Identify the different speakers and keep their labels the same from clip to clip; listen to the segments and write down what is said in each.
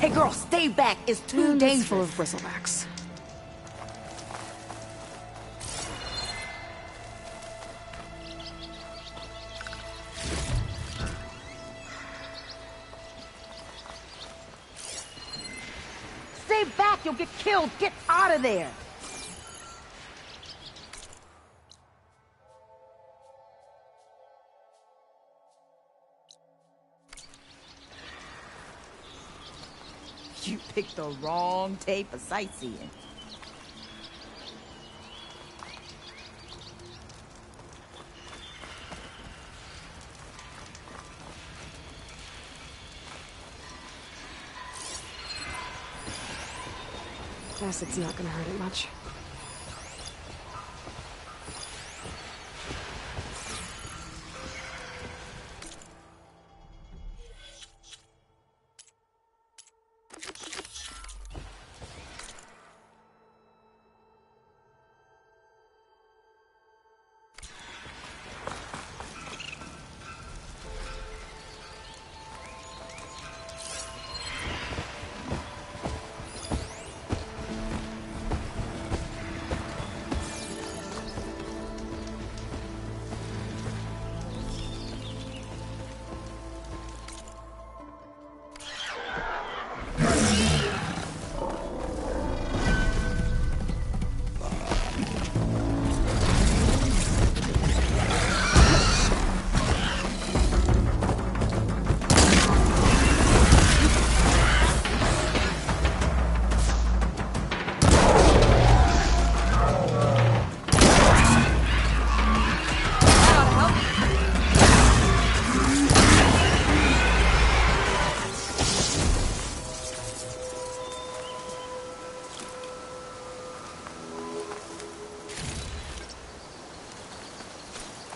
Speaker 1: Hey girl, stay back. It's too dangerous.
Speaker 2: Full of bristlebacks.
Speaker 1: Stay back, you'll get killed. Get out of there. You picked the wrong day for sightseeing.
Speaker 2: Guess it's not gonna hurt it much.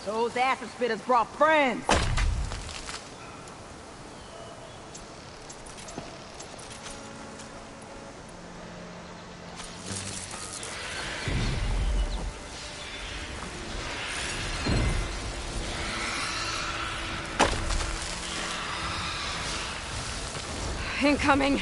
Speaker 1: Those acid spitters brought friends.
Speaker 2: Incoming.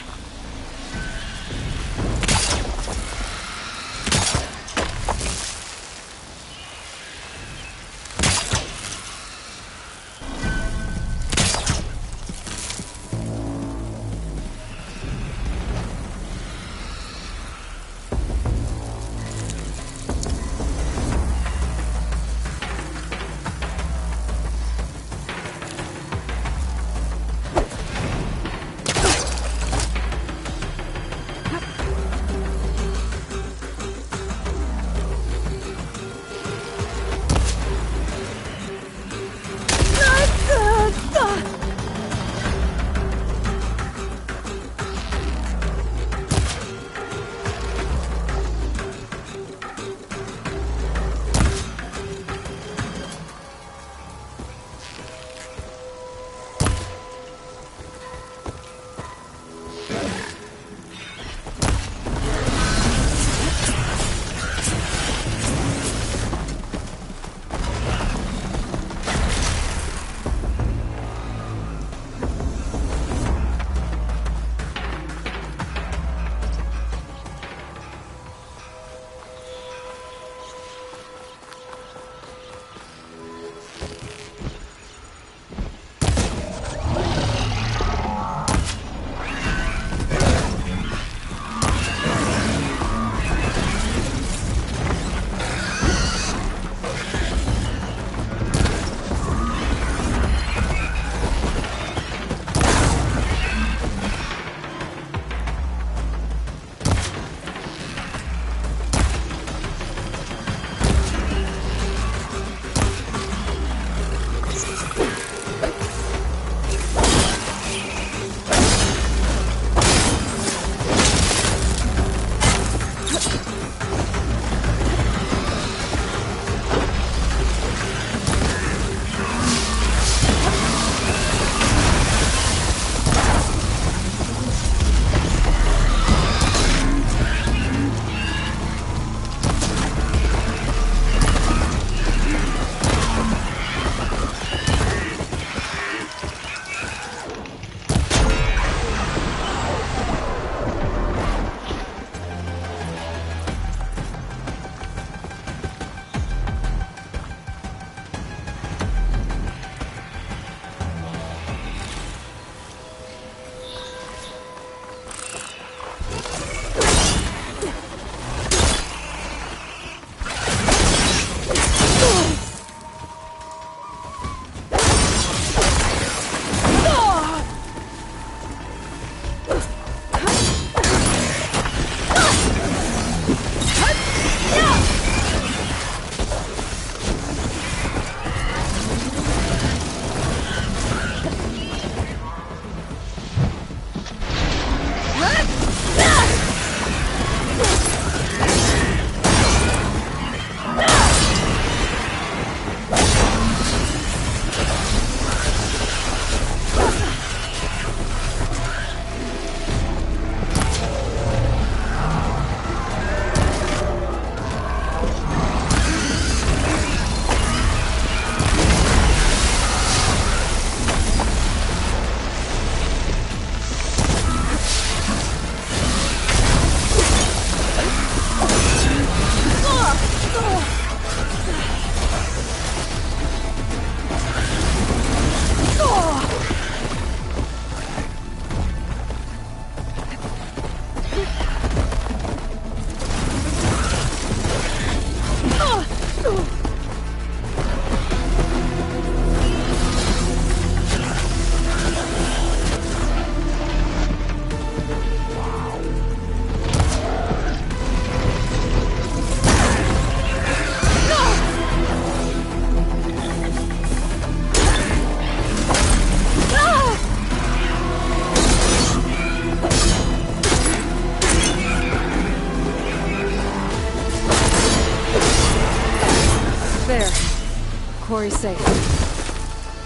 Speaker 2: Quarry's safe.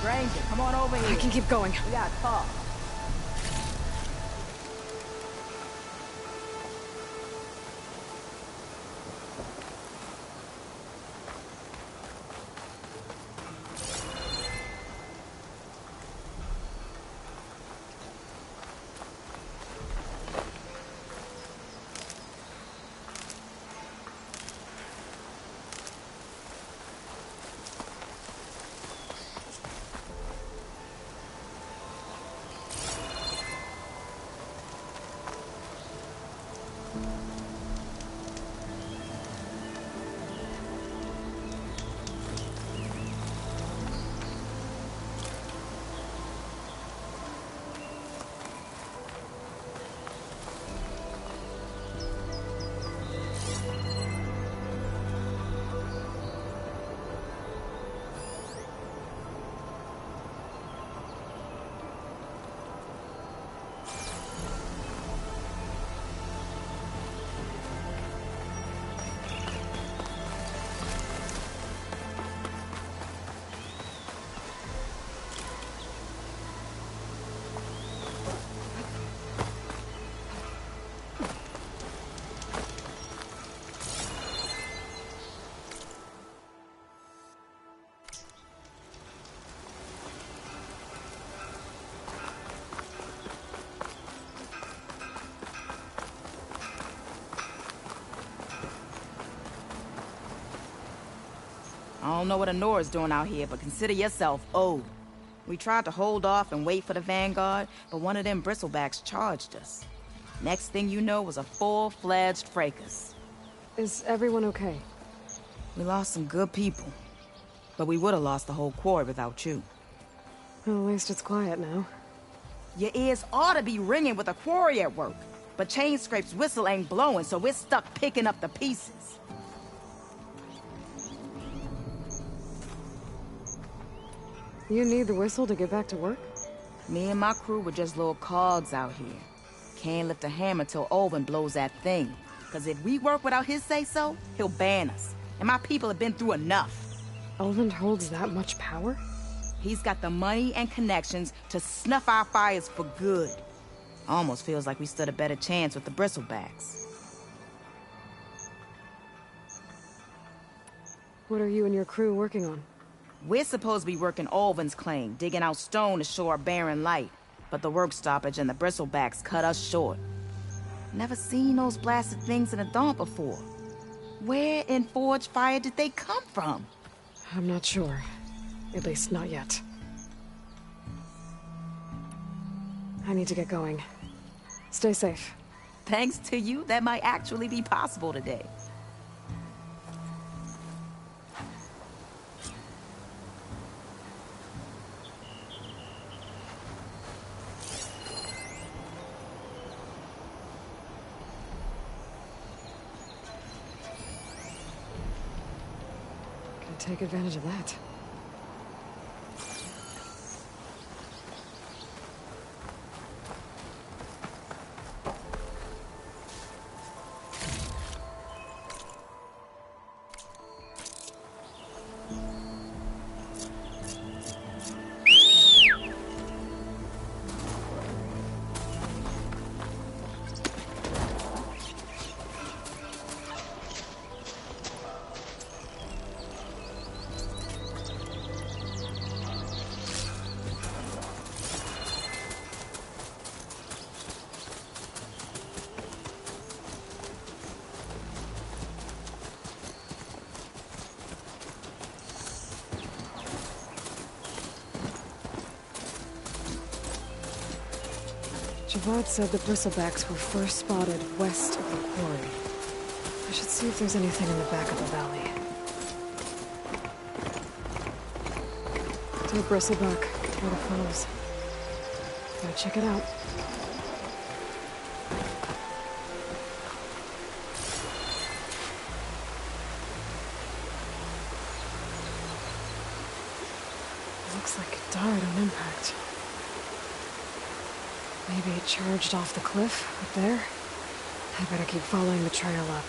Speaker 1: Ranger, come on over
Speaker 2: I
Speaker 1: here.
Speaker 2: can keep going.
Speaker 1: We gotta talk. I don't know what Honora's doing out here, but consider yourself owed. We tried to hold off and wait for the Vanguard, but one of them bristlebacks charged us. Next thing you know was a full-fledged fracas.
Speaker 2: Is everyone okay?
Speaker 1: We lost some good people, but we would have lost the whole quarry without you.
Speaker 2: Well, at least it's quiet now.
Speaker 1: Your ears ought to be ringing with a quarry at work, but Chainscrape's whistle ain't blowing, so we're stuck picking up the pieces.
Speaker 2: You need the whistle to get back to work?
Speaker 1: Me and my crew were just little cogs out here. Can't lift a hammer till Olvin blows that thing. Cause if we work without his say-so, he'll ban us. And my people have been through enough.
Speaker 2: Olvin holds that much power?
Speaker 1: He's got the money and connections to snuff our fires for good. Almost feels like we stood a better chance with the bristlebacks.
Speaker 2: What are you and your crew working on?
Speaker 1: We're supposed to be working Olvin's claim, digging out stone to show our barren light. But the work stoppage and the bristlebacks cut us short. Never seen those blasted things in a Dawn before. Where in Forge Fire did they come from?
Speaker 2: I'm not sure. At least not yet. I need to get going. Stay safe.
Speaker 1: Thanks to you, that might actually be possible today.
Speaker 2: Take advantage of that. Javad said the bristlebacks were first spotted west of the quarry. I should see if there's anything in the back of the valley. To a bristleback, or the funnels. Gotta check it out. Looks like it died on impact. Maybe it charged off the cliff up there. I better keep following the trail up.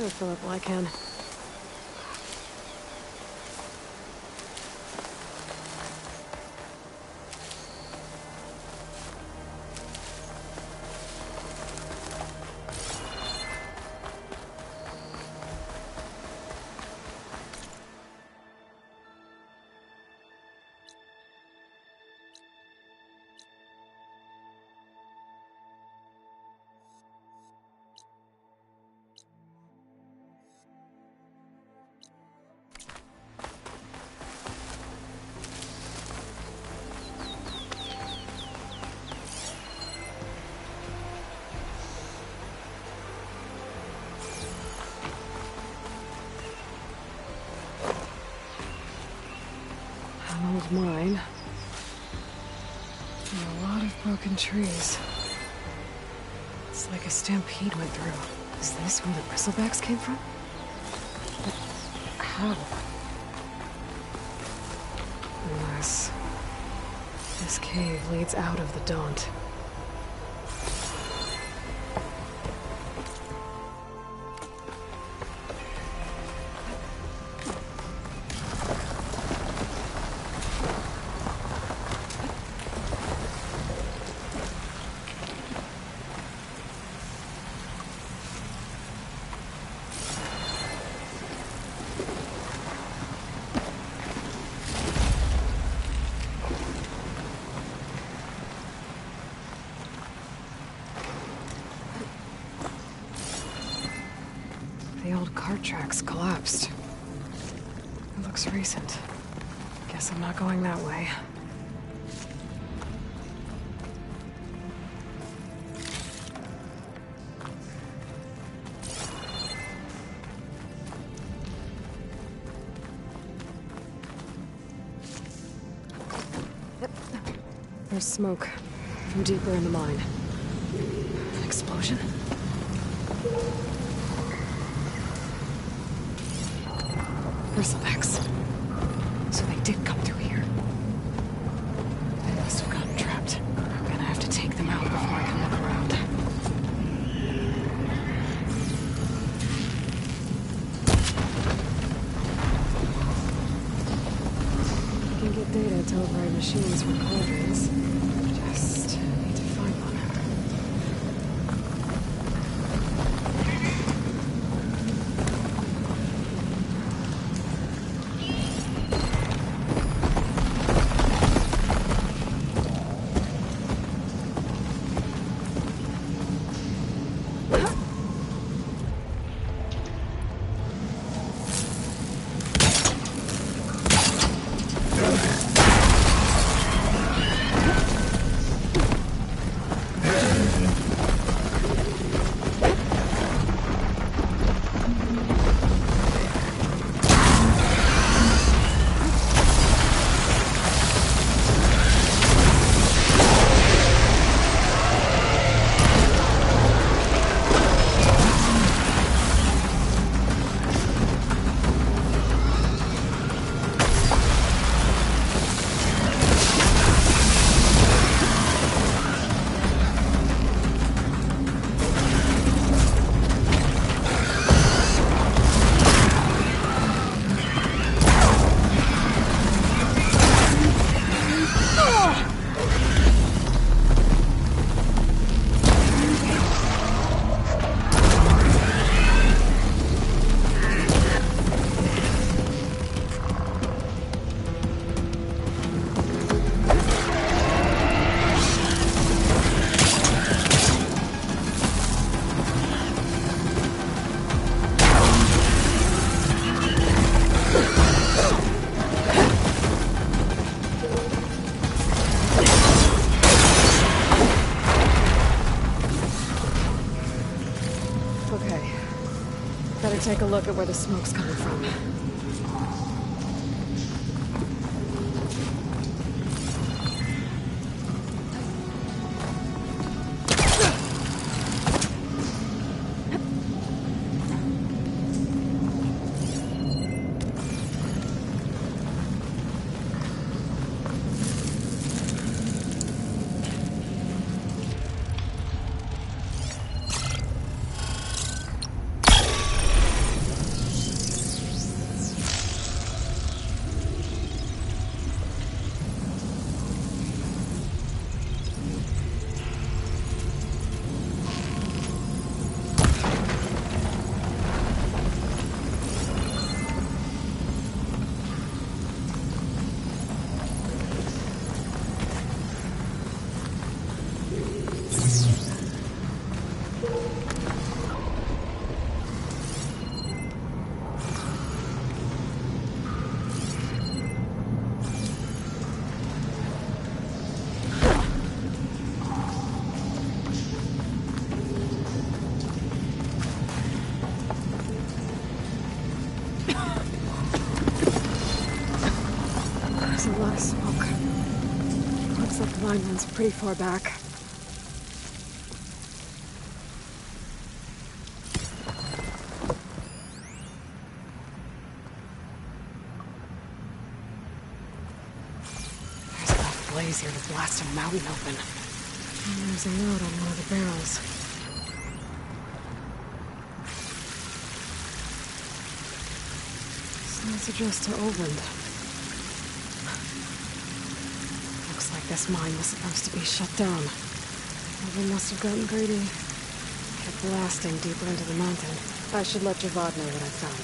Speaker 2: I'll fill up while I can. An old mine. And a lot of broken trees. It's like a stampede went through. Is this where the bristlebacks came from? But how? Unless this cave leads out of the Daunt. The old cart tracks collapsed. It looks recent. Guess I'm not going that way. There's smoke from deeper in the mine. An explosion? Bristlebacks. So they did come through here. They must have gotten trapped. I'm gonna have to take them out before I can look around. I can get data to override machines from cauldrons. Just need to find one. Take a look at where the smoke's coming from. Looks like the line runs pretty far back. There's enough blaze here to blast a mountain open. And there's a note on one of the barrels. It's addressed to Oland. Looks like this mine was supposed to be shut down. Oland must have gotten greedy. Kept blasting deeper into the mountain. I should let Javad know what I found.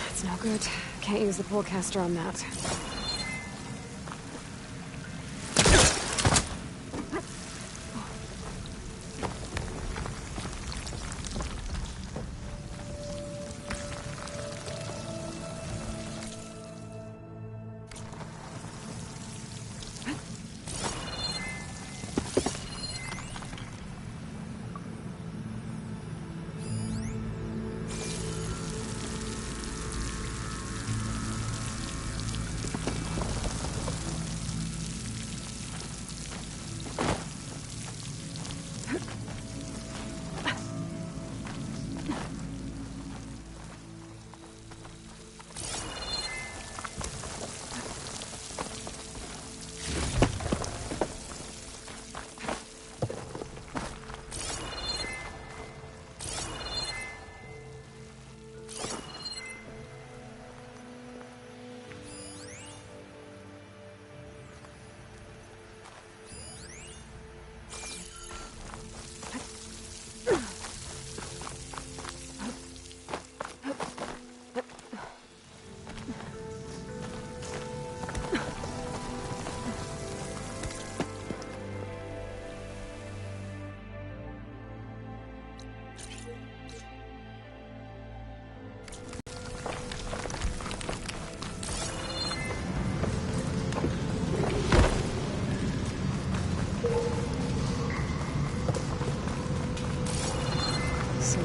Speaker 2: It's no good. Can't use the pullcaster on that.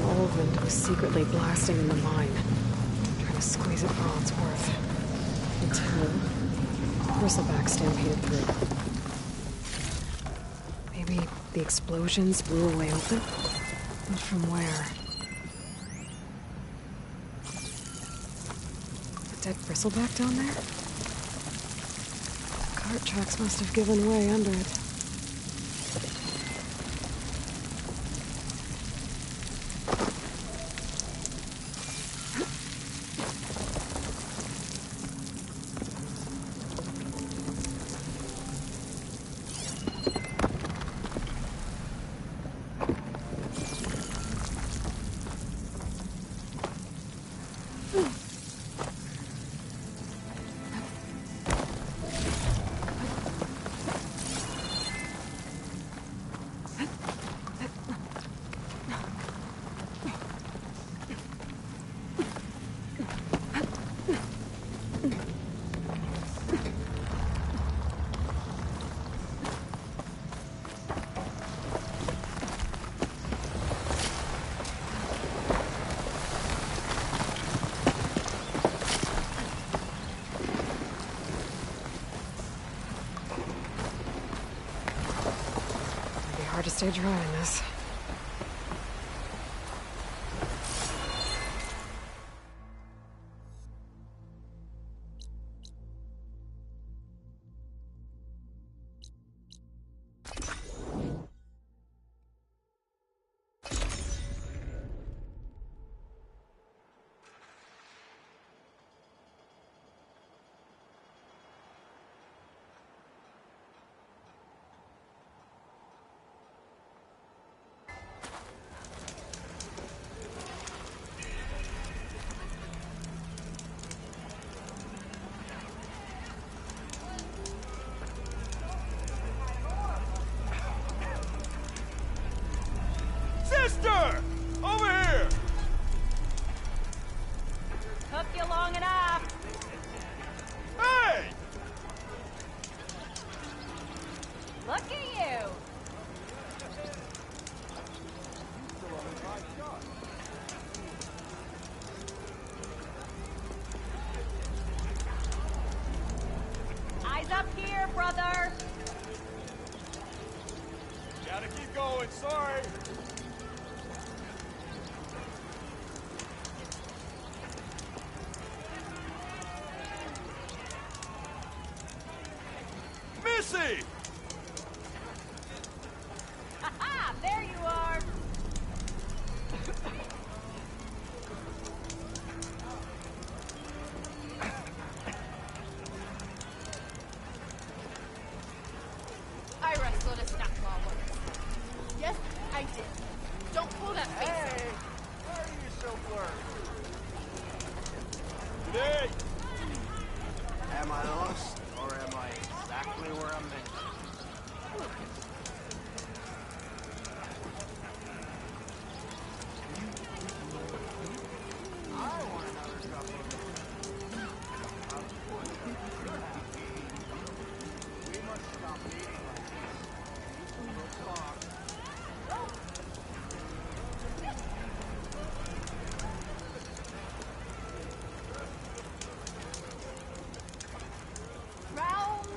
Speaker 2: Oland was secretly blasting in the mine, trying to squeeze it for all it's worth. Until Bristleback stampeded through. Maybe the explosions blew a way open? But from where? A dead Bristleback down there? Cart tracks must have given way under it. Hard to stay dry in this.
Speaker 3: going, sorry. Missy!
Speaker 1: Aha! There you are!
Speaker 4: I wrestled a snackball once. Yes, I did. Don't pull that face out.
Speaker 3: Hey! Why are you so blurry? Today!
Speaker 5: Am I lost, or am I exactly where I'm meant to be? I want another cup of we must stop meeting like this. We'll talk.
Speaker 4: Round,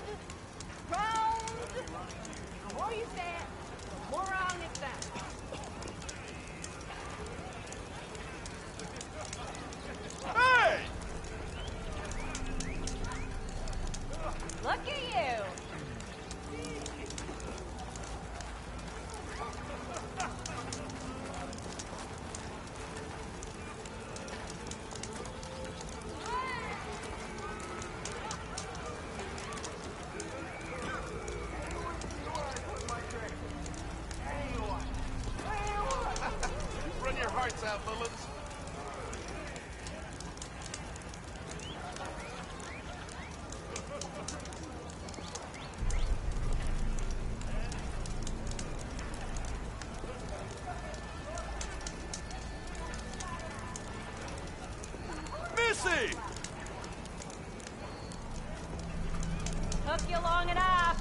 Speaker 4: the more you say it, the more wrong it sounds.
Speaker 3: Hey!
Speaker 1: Look at you!
Speaker 3: Run your hearts out, villains. Missy!
Speaker 1: Took you long enough!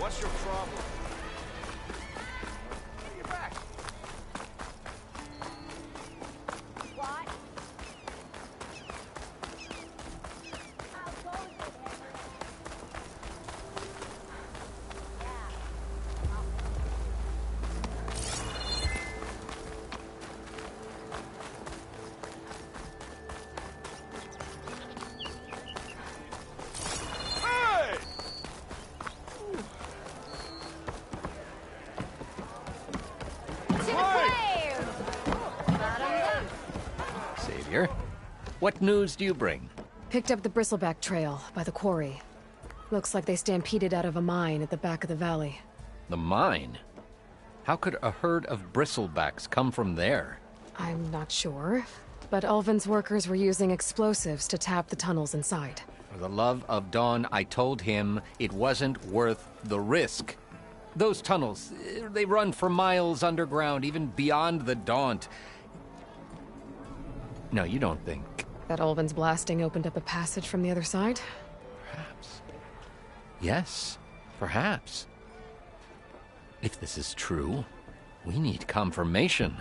Speaker 5: What's your problem?
Speaker 3: Get your back.
Speaker 4: What?
Speaker 3: Hey!
Speaker 6: Savior, what news do you bring?
Speaker 2: Picked up the Bristleback Trail by the quarry. Looks like they stampeded out of a mine at the back of the valley.
Speaker 6: The mine? How could a herd of bristlebacks come from there?
Speaker 2: I'm not sure, but Ulvin's workers were using explosives to tap the tunnels inside.
Speaker 6: For the love of Dawn, I told him it wasn't worth the risk. Those tunnels, they run for miles underground, even beyond the Daunt. No, you don't think.
Speaker 2: That Ulvin's blasting opened up a passage from the other side?
Speaker 6: Perhaps. Yes, perhaps. If this is true, we need confirmation.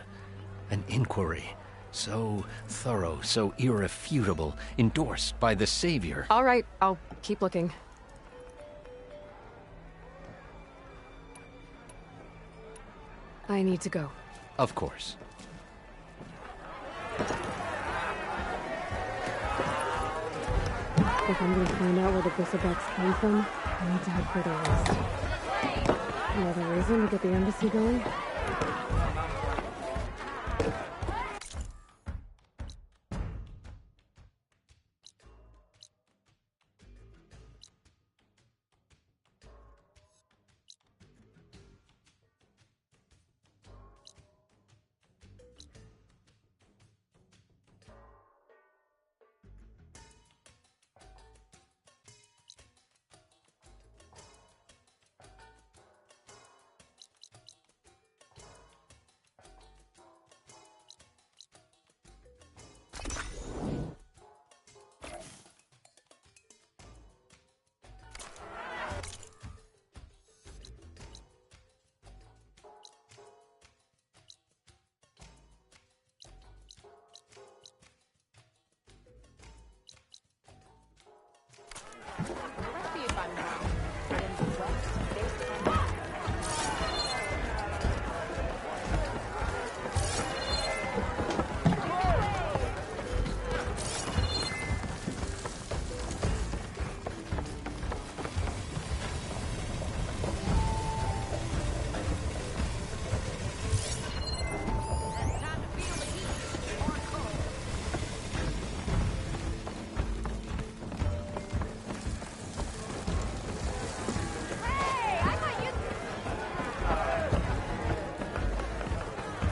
Speaker 6: An inquiry. So thorough, so irrefutable, endorsed by the Savior.
Speaker 2: All right, I'll keep looking. I need to go.
Speaker 6: Of course.
Speaker 2: If I'm gonna find out where the Bristlebacks came from, I need to head further west. Another reason to get the embassy going?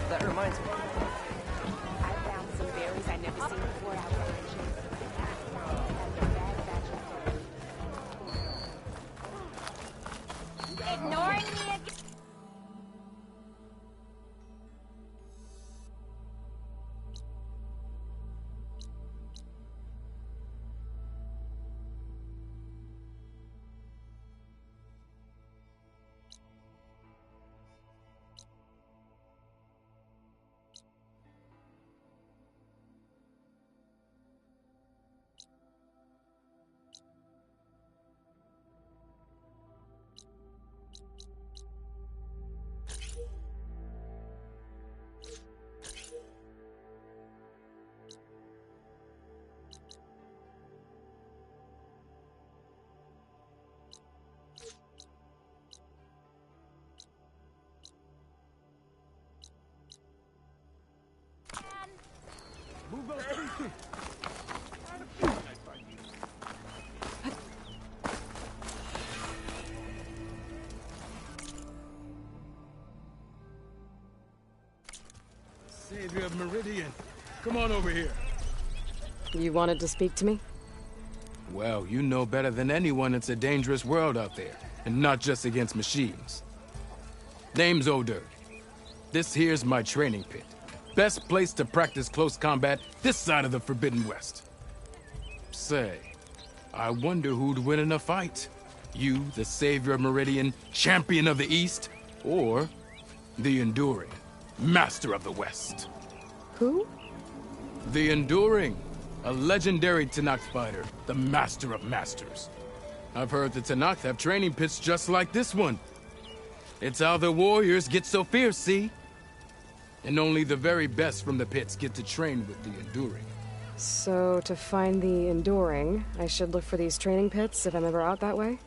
Speaker 7: That reminds me.
Speaker 8: I found some berries I'd never seen before out there.
Speaker 4: Ignoring me again?
Speaker 9: Savior of Meridian, come on over here.
Speaker 2: You wanted to speak to me?
Speaker 9: Well, you know better than anyone it's a dangerous world out there, and not just against machines. Name's Odur. This here's my training pit. Best place to practice close combat this side of the Forbidden West. Say, I wonder who'd win in a fight. You, the savior of Meridian, champion of the East, or the Enduring, master of the West?
Speaker 2: Who?
Speaker 9: The Enduring, a legendary Tenakth fighter, the master of masters. I've heard the Tenakth have training pits just like this one. It's how the warriors get so fierce, see? And only the very best from the pits get to train with the Enduring.
Speaker 2: So, to find the Enduring, I should look for these training pits if I'm ever out that way?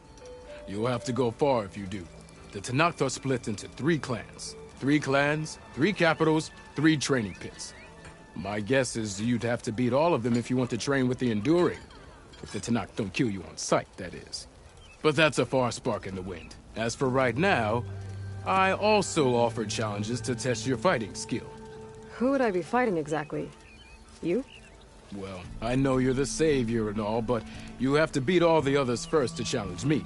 Speaker 9: You'll have to go far if you do. The Tenakth are split into 3 clans. 3 clans, 3 capitals, 3 training pits. My guess is you'd have to beat all of them if you want to train with the Enduring. If the Tenakth don't kill you on sight, that is. But that's a far spark in the wind. As for right now, I also offer challenges to test your fighting skill.
Speaker 2: Who would I be fighting exactly? You?
Speaker 9: Well, I know you're the savior and all, but you have to beat all the others first to challenge me.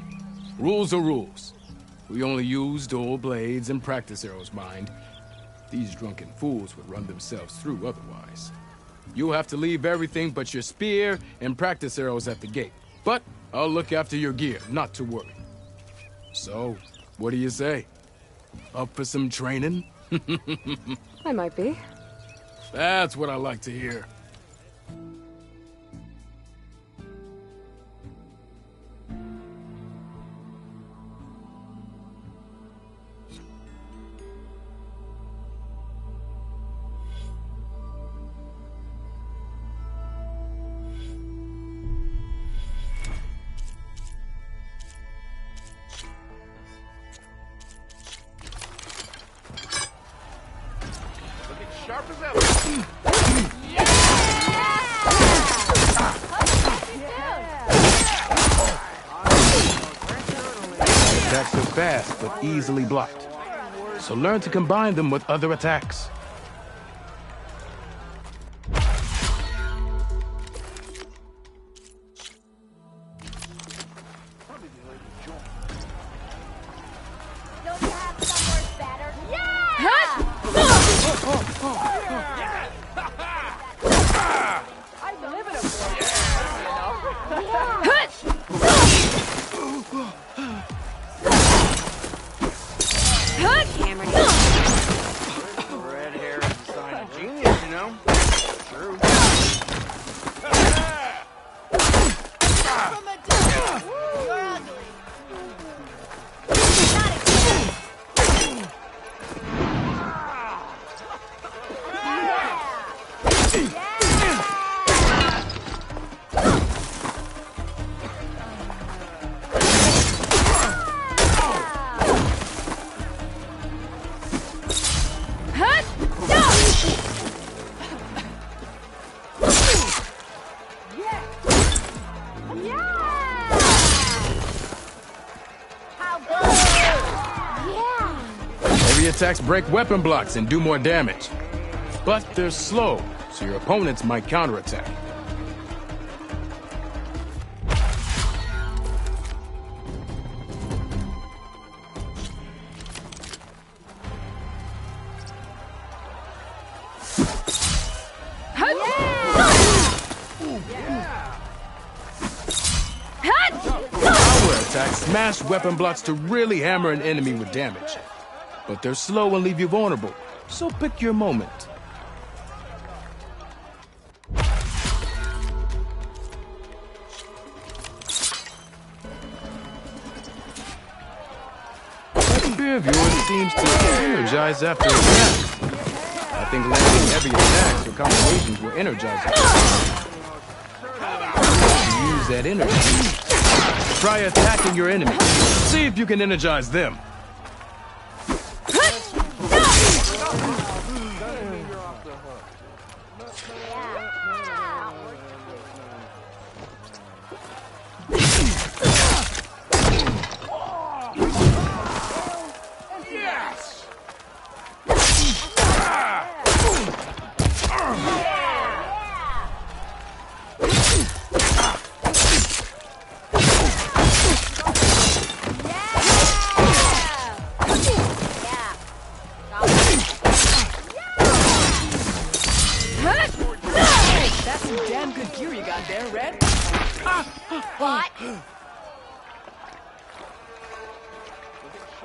Speaker 9: Rules are rules. We only use dual blades and practice arrows, mind. These drunken fools would run themselves through otherwise. You'll have to leave everything but your spear and practice arrows at the gate. But I'll look after your gear, not to worry. So, what do you say? Up for some training?
Speaker 2: I might be.
Speaker 9: That's what I like to hear.
Speaker 3: Sharp as ever.
Speaker 9: Attacks are fast, but easily blocked. So learn to combine them with other attacks.
Speaker 4: Don't you have somewhere better? I live in a
Speaker 5: Red hair is a sign of genius, you know? True.
Speaker 4: from a distance. You're ugly.
Speaker 9: Heavy attacks break weapon blocks and do more damage. But they're slow, so your opponents might counterattack. Power attacks smash weapon blocks to really hammer an enemy with damage. But they're slow and leave you vulnerable, so pick your moment. That spear of yours seems to energize after attack. I think landing heavy attacks or combinations will energize you. Use that energy. Try attacking your enemy. See if you can energize them.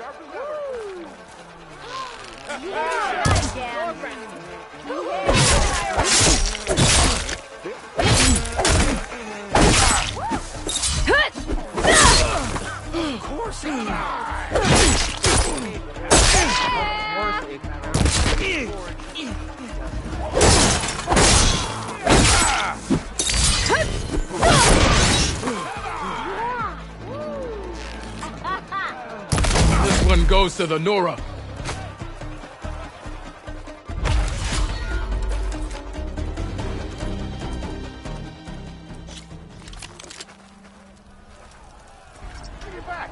Speaker 3: Sharp as ever.
Speaker 5: Of course
Speaker 9: This one goes to the Nora.
Speaker 3: Bring it back.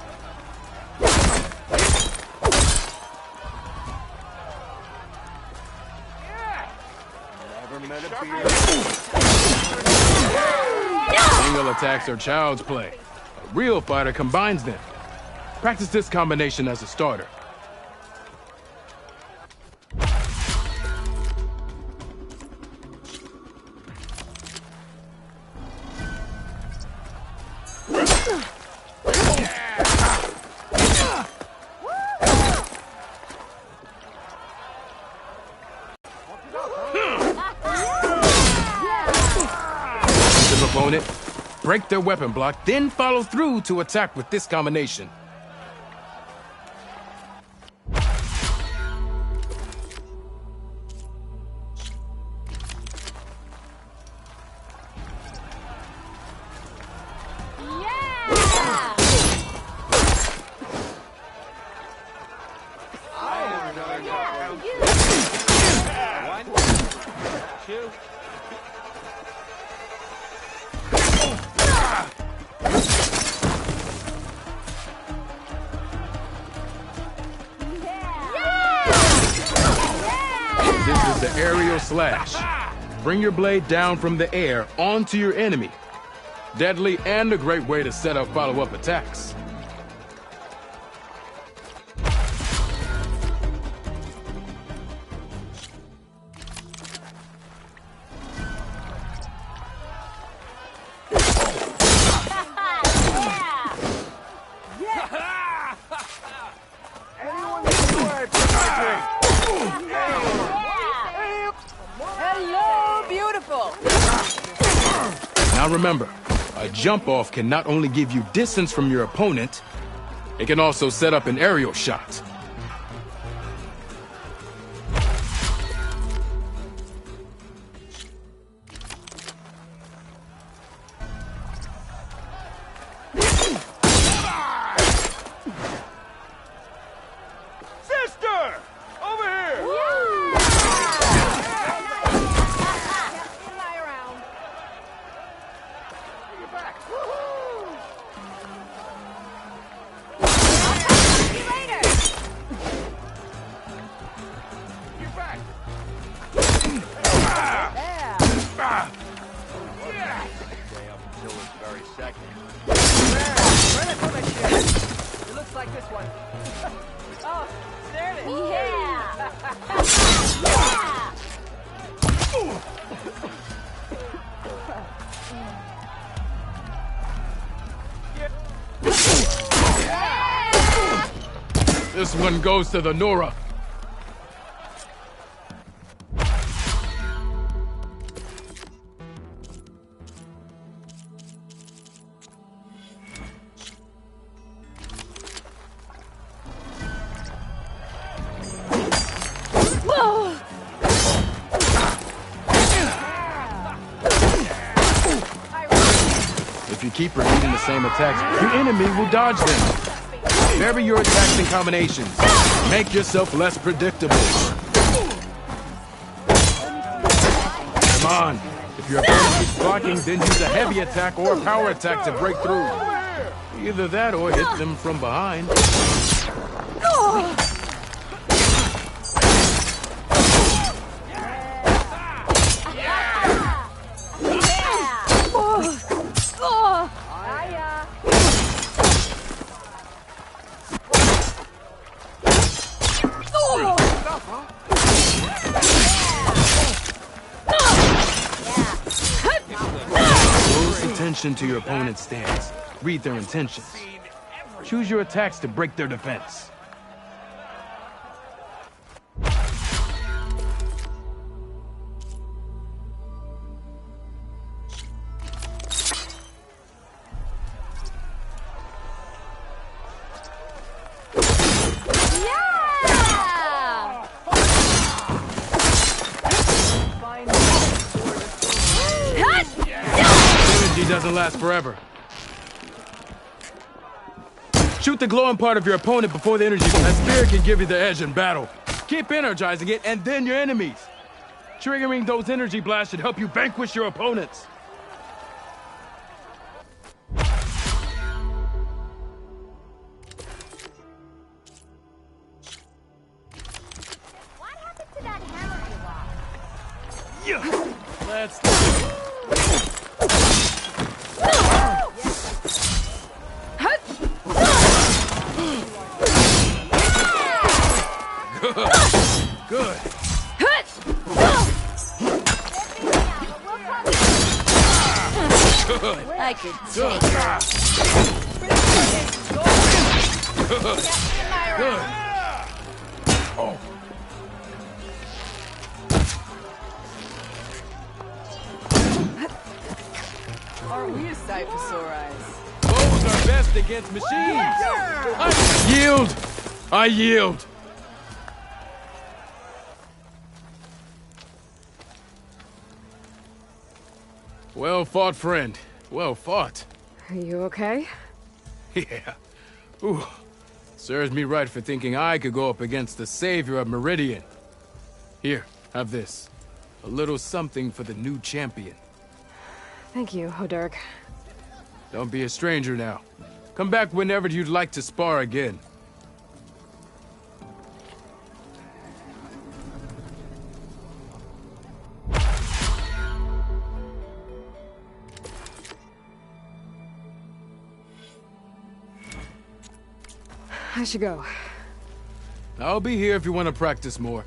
Speaker 3: Yeah.
Speaker 5: Never met a
Speaker 3: Sharp
Speaker 5: beer.
Speaker 9: Single attacks are child's play. A real fighter combines them. Practice this combination as a starter. Opponent, break their weapon block, then follow through to attack with this combination. This is the aerial slash. Bring your blade down from the air onto your enemy. Deadly and a great way to set up follow-up attacks.
Speaker 4: Hello, beautiful.
Speaker 9: Now remember, a jump-off can not only give you distance from your opponent, it can also set up an aerial shot.
Speaker 3: Sister! Over here!
Speaker 4: Fly around.
Speaker 3: Bring it back.
Speaker 4: See you later.
Speaker 3: Bring it back.
Speaker 5: Until this very second.
Speaker 7: It looks like this one.
Speaker 4: Oh, there it is.
Speaker 9: This one goes to the Nora. If you keep repeating the same attacks, your enemy will dodge them. Vary your attacks and combinations. Make yourself less predictable. Come on. If your opponent keeps blocking, then use a heavy attack or a power attack to break through. Either that or hit them from behind. Close attention to your opponent's stance. Read their intentions. Choose your attacks to break their defense. doesn't last forever. Shoot the glowing part of your opponent before the energy. That spirit can give you the edge in battle. Keep energizing it, and then your enemies. Triggering those energy blasts should help you vanquish your opponents.
Speaker 4: What happened to that hammer you lost?
Speaker 9: Yeah. Let's Good.
Speaker 1: I could take her.
Speaker 9: Good. Oh.
Speaker 2: Aren't we a sight for sore eyes?
Speaker 9: Those are best against machines. I yield. Well fought, friend. Well fought.
Speaker 2: Are you okay?
Speaker 9: Yeah. Ooh. Serves me right for thinking I could go up against the savior of Meridian. Here, have this. A little something for the new champion.
Speaker 2: Thank you, Hodurk.
Speaker 9: Don't be a stranger now. Come back whenever you'd like to spar again.
Speaker 2: I should go.
Speaker 9: I'll be here if you want to practice more.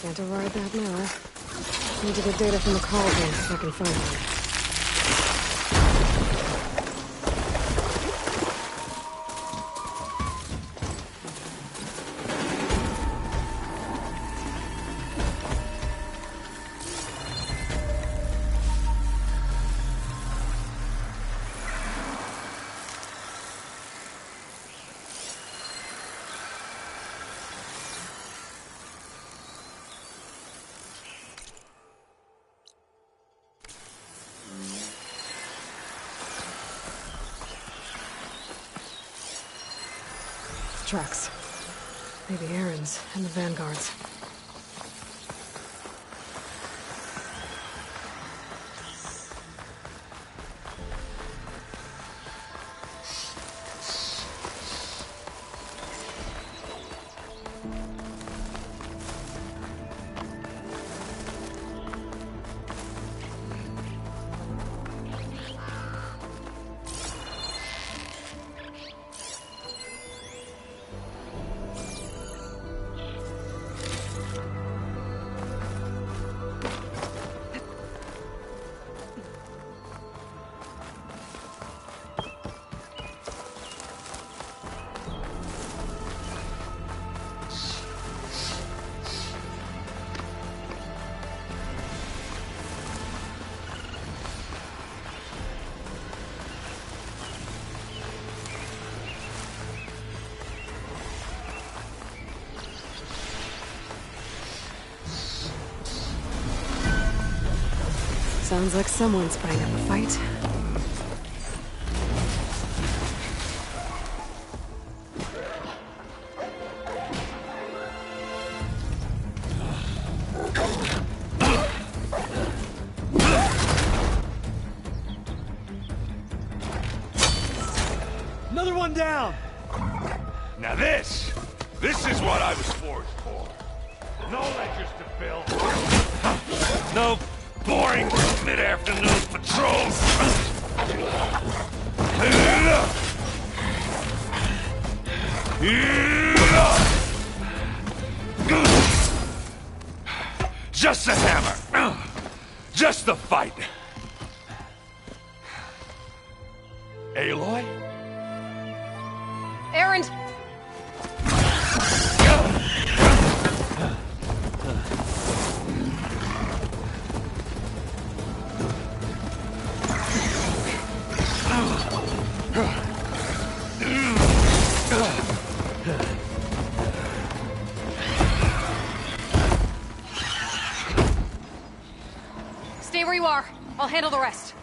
Speaker 2: Can't override that now. Need to get data from the cauldron so I can find one. tracks. Maybe Aaron's and the Vanguard's. Sounds like someone's putting up a fight.
Speaker 3: Another one down!
Speaker 10: Now this is what I was forged for. No lectures to fill. No boring mid-afternoon patrols. Just the hammer. Just the fight. Aloy?
Speaker 2: Aaron!
Speaker 4: Stay where you are. I'll handle the rest.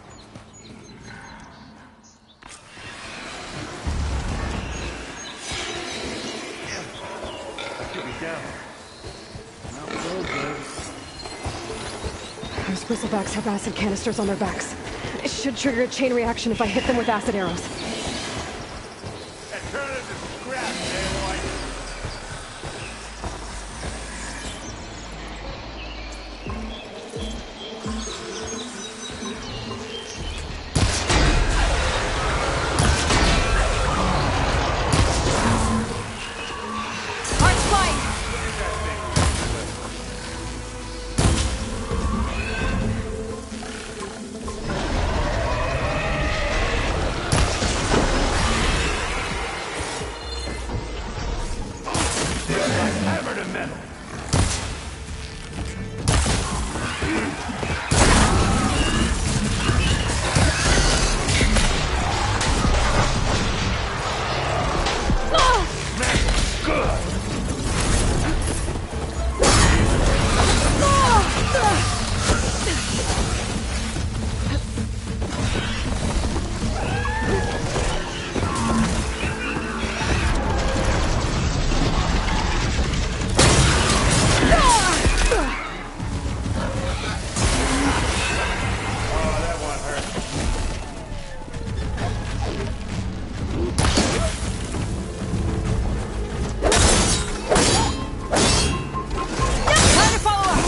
Speaker 2: Those bristlebacks have acid canisters on their backs. It should trigger a chain reaction if I hit them with acid arrows.
Speaker 10: And turn it into scrap, Aloy.
Speaker 4: Heart's flying!
Speaker 10: Hammer to metal. Good.
Speaker 4: Time to follow up!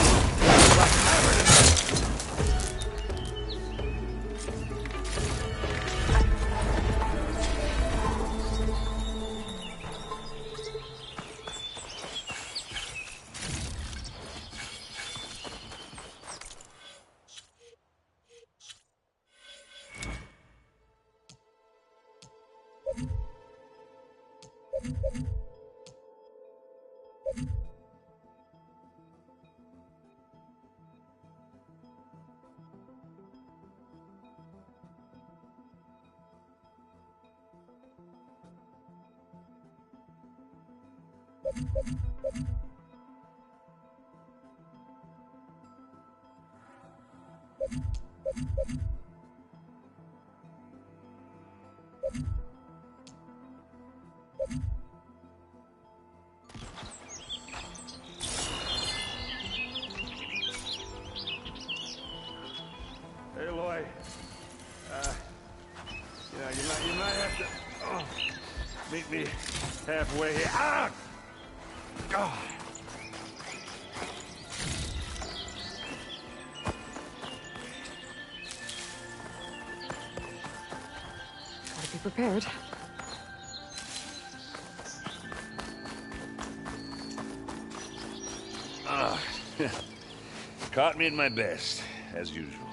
Speaker 10: Meet me halfway here. Ah! God.
Speaker 2: Gotta be prepared.
Speaker 10: Caught me at my best, as usual.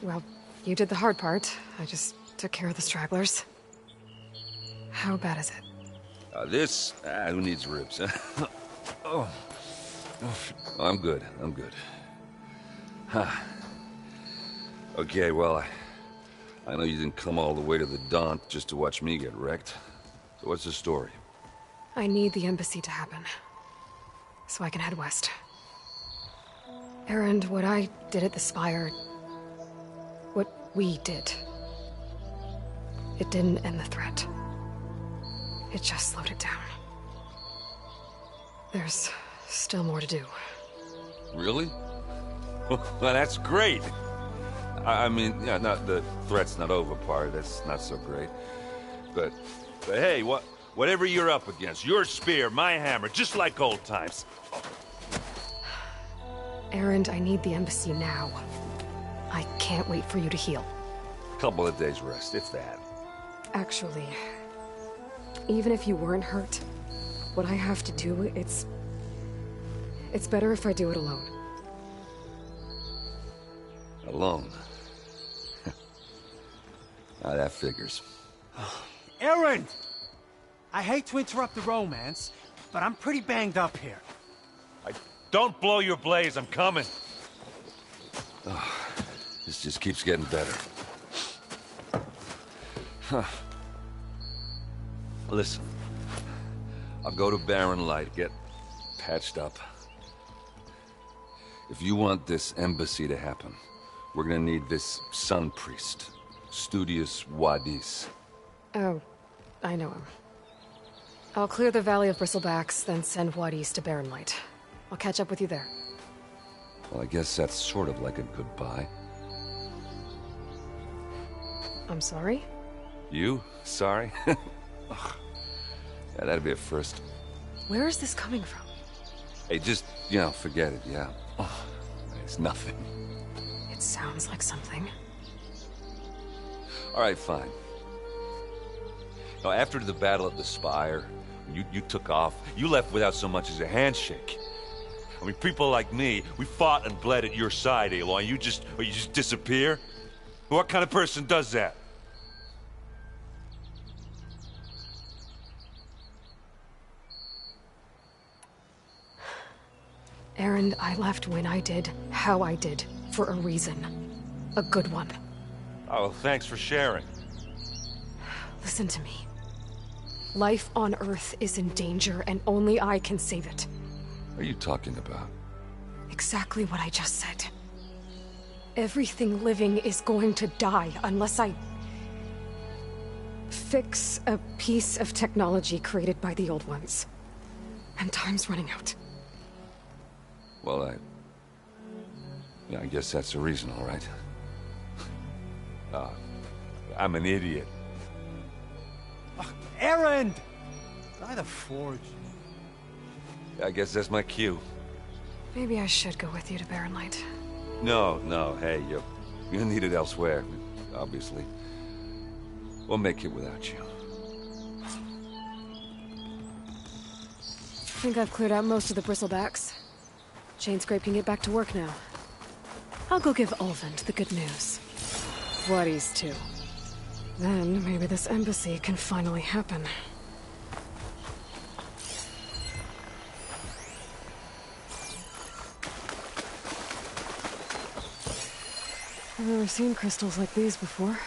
Speaker 2: Well, you did the hard part. I just took care of the stragglers. How bad is it?
Speaker 10: Who needs ribs? Oh. I'm good. Huh. Okay, well, I know you didn't come all the way to the Daunt just to watch me get wrecked. So what's the story?
Speaker 2: I need the embassy to happen, so I can head west. Erend, what I did at the Spire... what we did... it didn't end the threat. It just slowed it down. There's still more to do.
Speaker 10: Really? Well, that's great. I mean, yeah, not the threat's not over part. That's not so great. But hey, whatever you're up against, your spear, my hammer, just like old times.
Speaker 2: Erend, I need the embassy now. I can't wait for you to heal.
Speaker 10: Couple of days rest, if that.
Speaker 2: Actually, even if you weren't hurt, what I have to do, it's better if I do it alone.
Speaker 10: Alone? That figures.
Speaker 5: Erend! I hate to interrupt the romance, but I'm pretty banged up here.
Speaker 10: Don't blow your blaze, I'm coming. Oh, this just keeps getting better. Huh. Listen, I'll go to Barren Light, get patched up. If you want this embassy to happen, we're gonna need this Sun Priest, Studius Wadis.
Speaker 2: Oh, I know him. I'll clear the Valley of Bristlebacks, then send Wadis to Barren Light. I'll catch up with you there.
Speaker 10: Well, I guess that's sort of like a goodbye.
Speaker 2: I'm sorry?
Speaker 10: You? Sorry? Ugh. Yeah, that'd be a first.
Speaker 2: Where is this coming from?
Speaker 10: Hey, just, forget it, yeah. Oh, it's nothing.
Speaker 2: It sounds like something.
Speaker 10: All right, fine. Now, after the Battle of the Spire, you took off, you left without so much as a handshake. I mean, people like me, we fought and bled at your side, Aloy. You just disappear? What kind of person does that?
Speaker 2: Erend, I left when I did, how I did, for a reason. A good one.
Speaker 10: Oh, thanks for sharing.
Speaker 2: Listen to me. Life on Earth is in danger, and only I can save it.
Speaker 10: What are you talking about?
Speaker 2: Exactly what I just said. Everything living is going to die unless I... fix a piece of technology created by the Old Ones. And time's running out.
Speaker 10: Well, I guess that's the reason, all right. I'm an idiot.
Speaker 5: Erend! By the Forge.
Speaker 10: I guess that's my cue.
Speaker 2: Maybe I should go with you to Barren Light.
Speaker 10: No, hey, you're needed elsewhere, obviously. We'll make it without you.
Speaker 2: I think I've cleared out most of the Bristlebacks. Chainscrape can get back to work now. I'll go give Ulvund the good news. Wadis too. Then maybe this embassy can finally happen. I've never seen crystals like these before.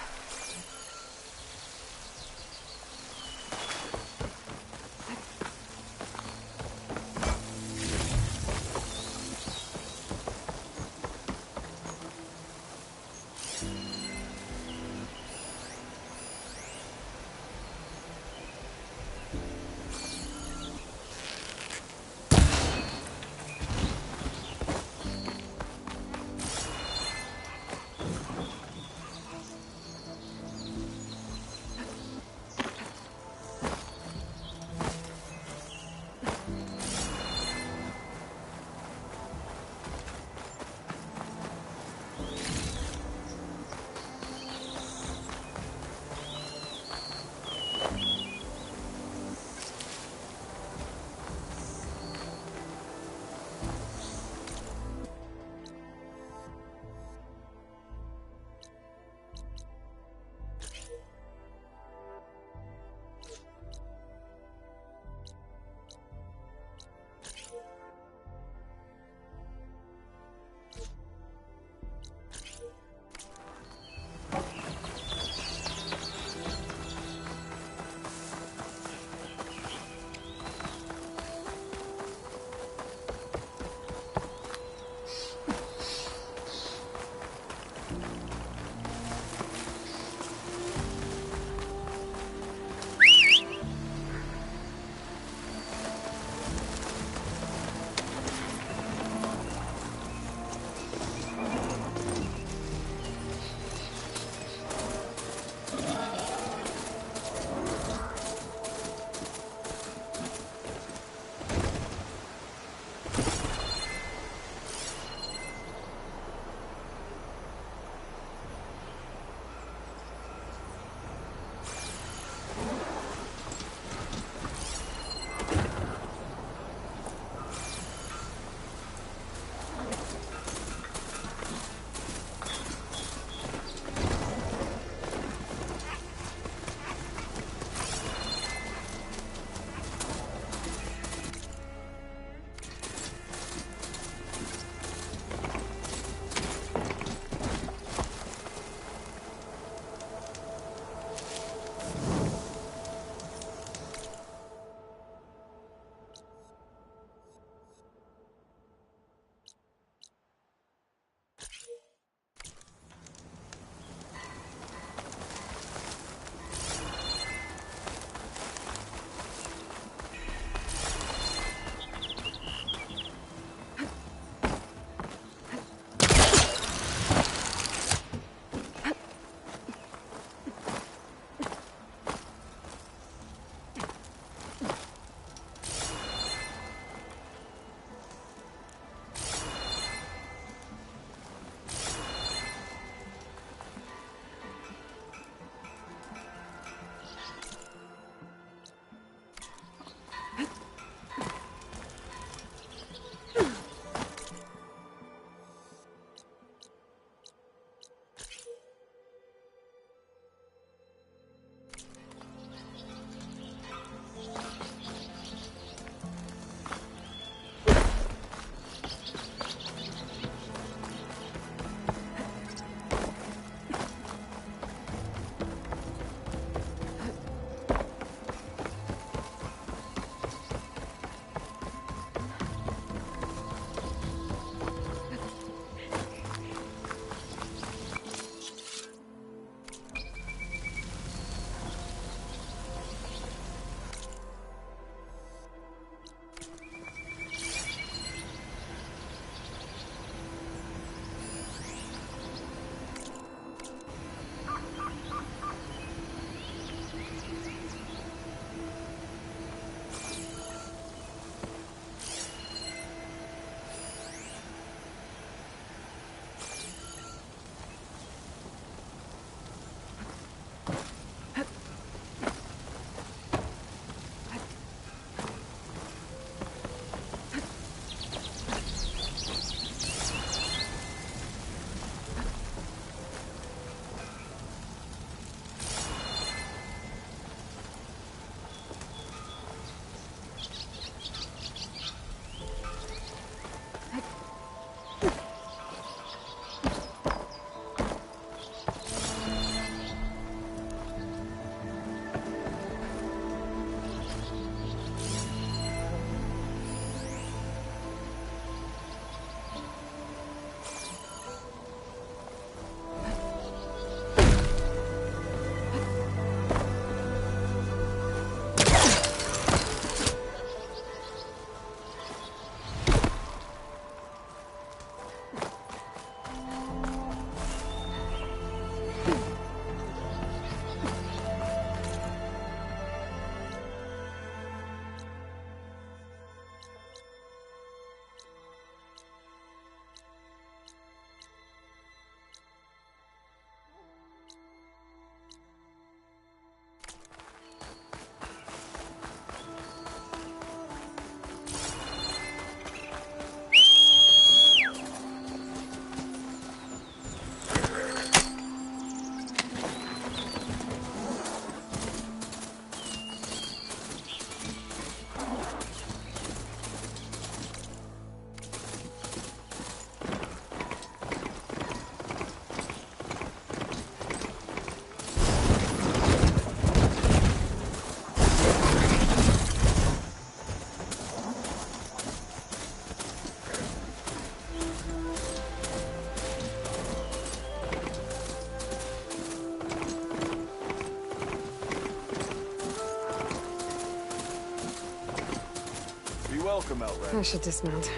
Speaker 3: Welcome, Elred.
Speaker 2: I should dismount.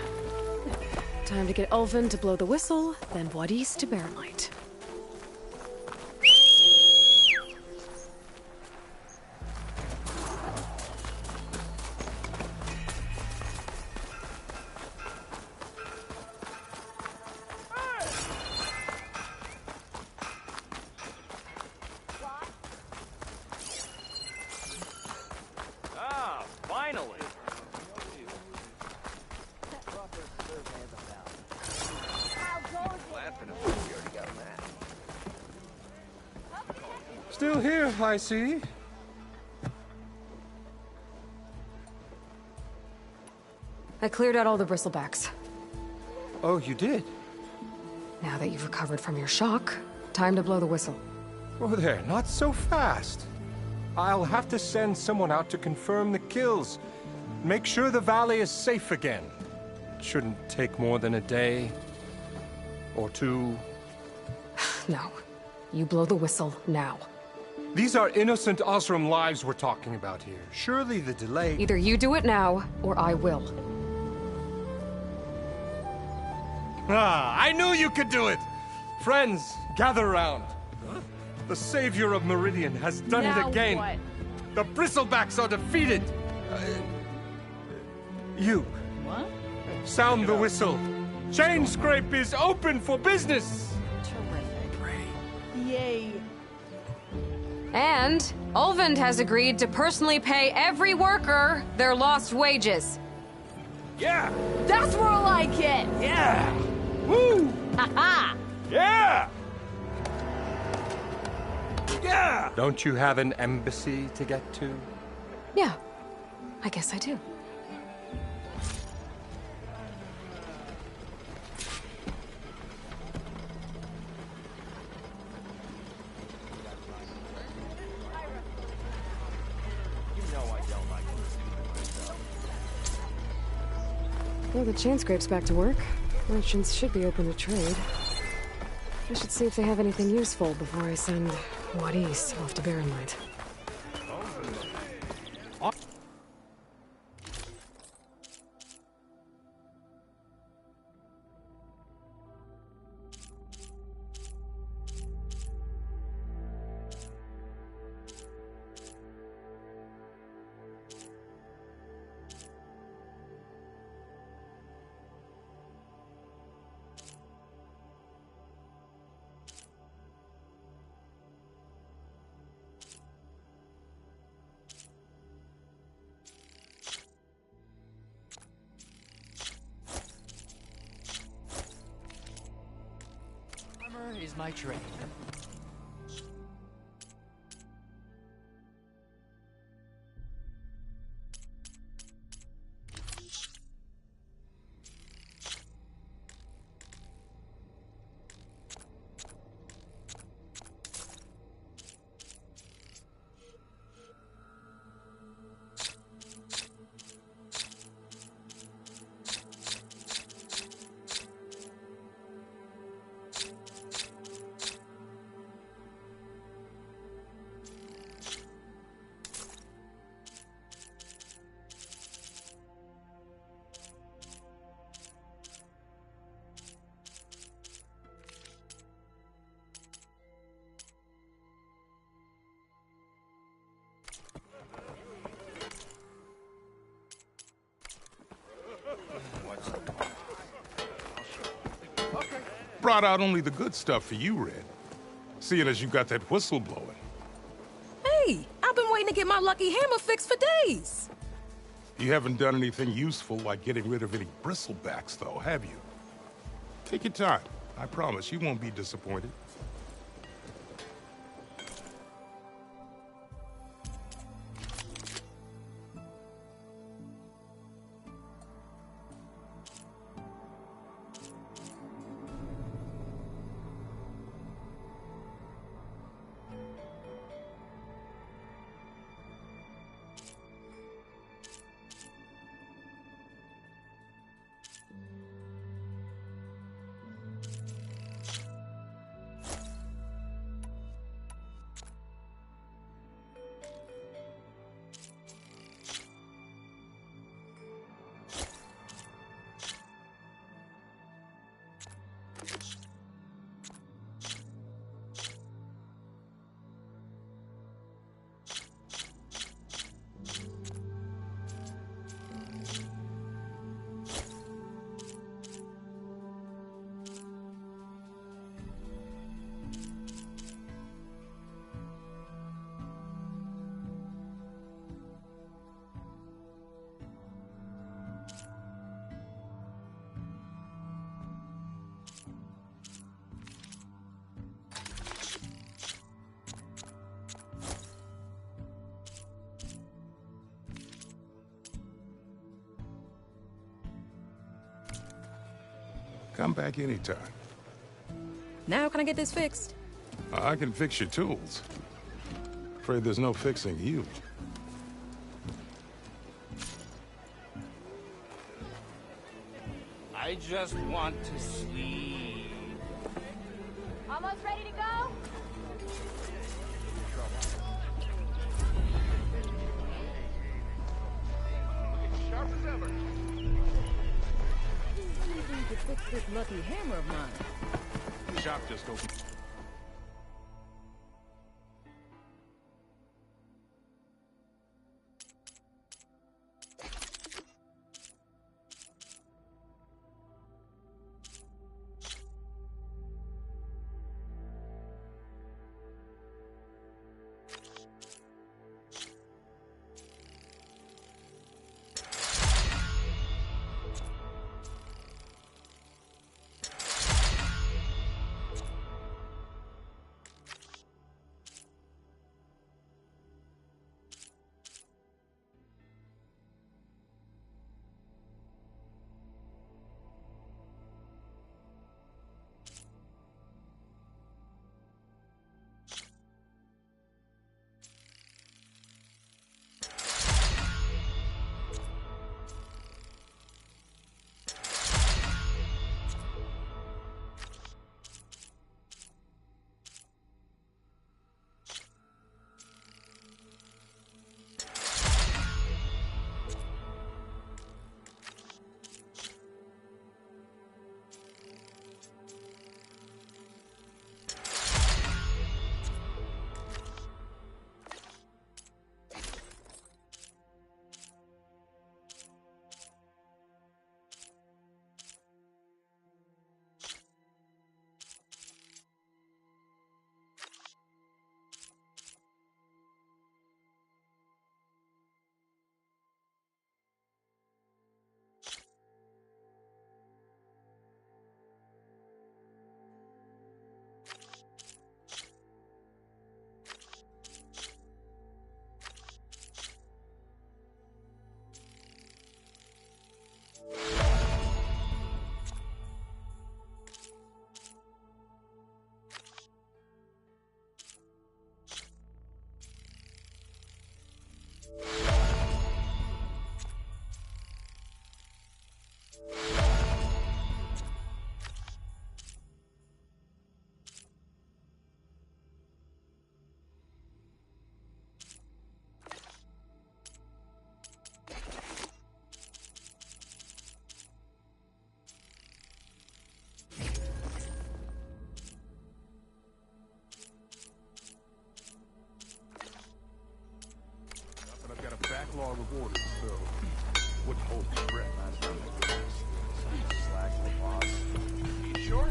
Speaker 2: Time to get Ulvin to blow the whistle, then Wadis to bear light.
Speaker 3: Ah, finally.
Speaker 11: Still here, I see.
Speaker 2: I cleared out all the bristlebacks.
Speaker 11: Oh, you did?
Speaker 2: Now that you've recovered from your shock, time to blow the whistle.
Speaker 11: Oh, there, not so fast. I'll have to send someone out to confirm the kills. Make sure the valley is safe again. It shouldn't take more than a day. Or two.
Speaker 2: No. You blow the whistle now.
Speaker 11: These are innocent Osram lives we're talking about here. Surely the delay...
Speaker 2: Either you do it now, or I will.
Speaker 11: Ah, I knew you could do it! Friends, gather around. The savior of Meridian has done it
Speaker 4: Now
Speaker 11: again.
Speaker 4: what?
Speaker 11: The Bristlebacks are defeated. You.
Speaker 1: What?
Speaker 11: Sound the whistle. Chain Scrape is open for business.
Speaker 4: Yay.
Speaker 2: And Ulvund has agreed to personally pay every worker their lost wages.
Speaker 3: Yeah!
Speaker 4: That's more like it!
Speaker 3: Yeah!
Speaker 11: Woo!
Speaker 4: Ha
Speaker 3: Yeah! Yeah!
Speaker 11: Don't you have an embassy to get to?
Speaker 2: Yeah, I guess I do. Well, the chain scrape's back to work. Merchants should be open to trade. I should see if they have anything useful before I send Wadis off to Barren Light.
Speaker 7: Armor is my trade.
Speaker 12: Brought out only the good stuff for you, Red. Seeing as you got that whistle blowing.
Speaker 1: Hey, I've been waiting to get my lucky hammer fixed for days.
Speaker 12: You haven't done anything useful like getting rid of any bristlebacks, though, have you? Take your time. I promise you won't be disappointed. Come back anytime.
Speaker 2: Now can I get this fixed?
Speaker 12: I can fix your tools. Afraid there's no fixing you.
Speaker 3: I just want to sleep.
Speaker 4: Almost ready to go?
Speaker 3: Sharp as ever.
Speaker 1: You could fix this lucky hammer of mine.
Speaker 12: Shop just opened. Backlog of orders, so wouldn't hold your breath.
Speaker 3: Slack the boss. You sure?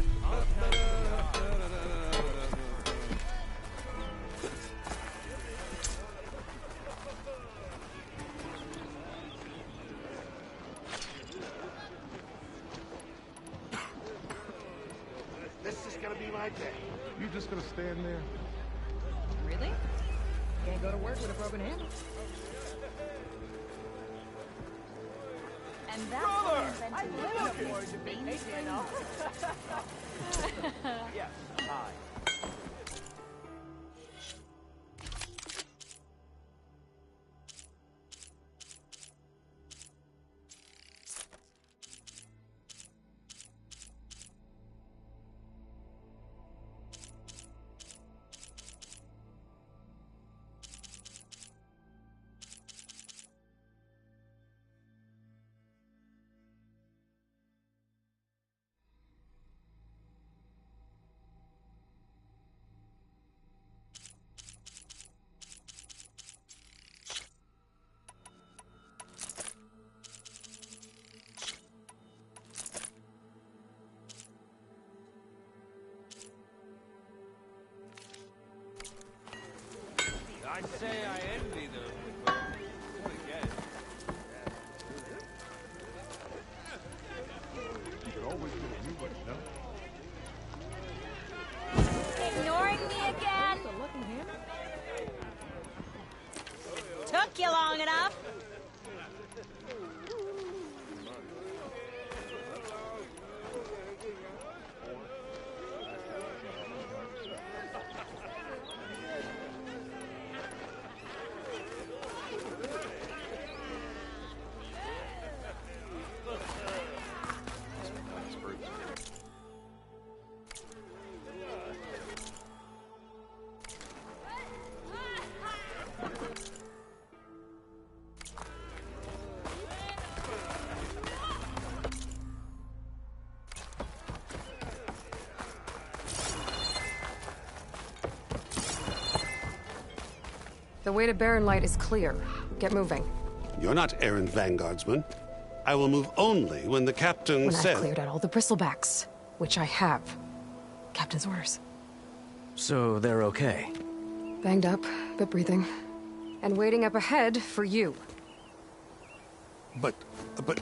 Speaker 12: This is gonna be my day. You just gonna stand there?
Speaker 1: Really? Can't go to work with a broken hammer. And that's
Speaker 3: Brother!
Speaker 1: I live more to be
Speaker 3: Yes, hi. I'd say I envy those people. What a get.
Speaker 12: You could always get a new one, no?
Speaker 4: Ignoring me again? Took you long enough.
Speaker 2: The way to Barren Light is clear. Get moving.
Speaker 13: You're not errand vanguardsman. I will move only when the captain
Speaker 2: When
Speaker 13: says...
Speaker 2: I've cleared out all the bristlebacks, which I have. Captain's orders.
Speaker 14: So they're okay?
Speaker 2: Banged up, but breathing. And waiting up ahead for you.
Speaker 13: But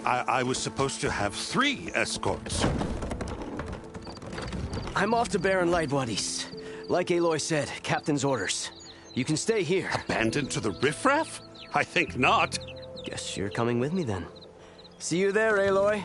Speaker 13: I was supposed to have 3 escorts.
Speaker 14: I'm off to Barren Light, buddies. Like Aloy said, Captain's orders. You can stay here.
Speaker 13: Abandoned to the riffraff? I think not.
Speaker 14: Guess you're coming with me then. See you there, Aloy.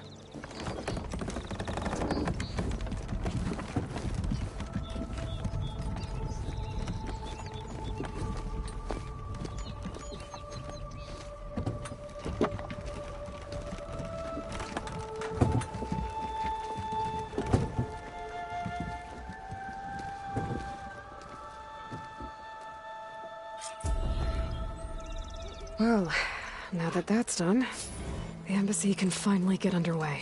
Speaker 2: Well, now that that's done, the embassy can finally get underway.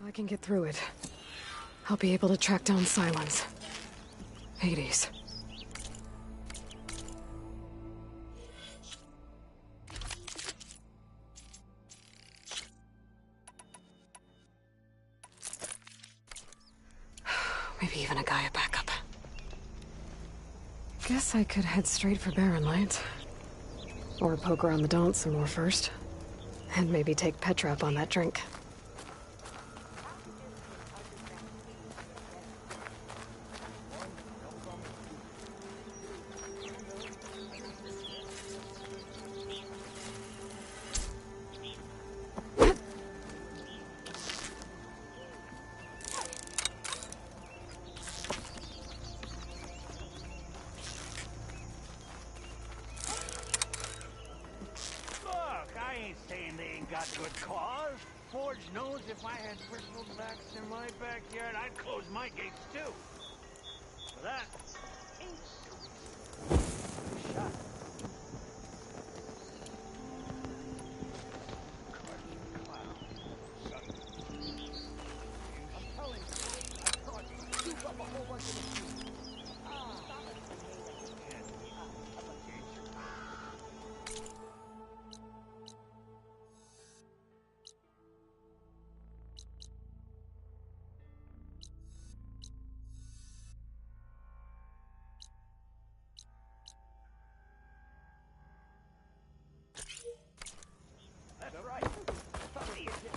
Speaker 2: I can get through it. I'll be able to track down Sylens. Hades. Maybe even a Gaia backup. Guess I could head straight for Barren Light. Or poke around the Daunt some more first. And maybe take Petra up on that drink.
Speaker 5: Good cause. Forge knows if I had bristlebacks in my backyard, I'd close my gates too. For that, shot.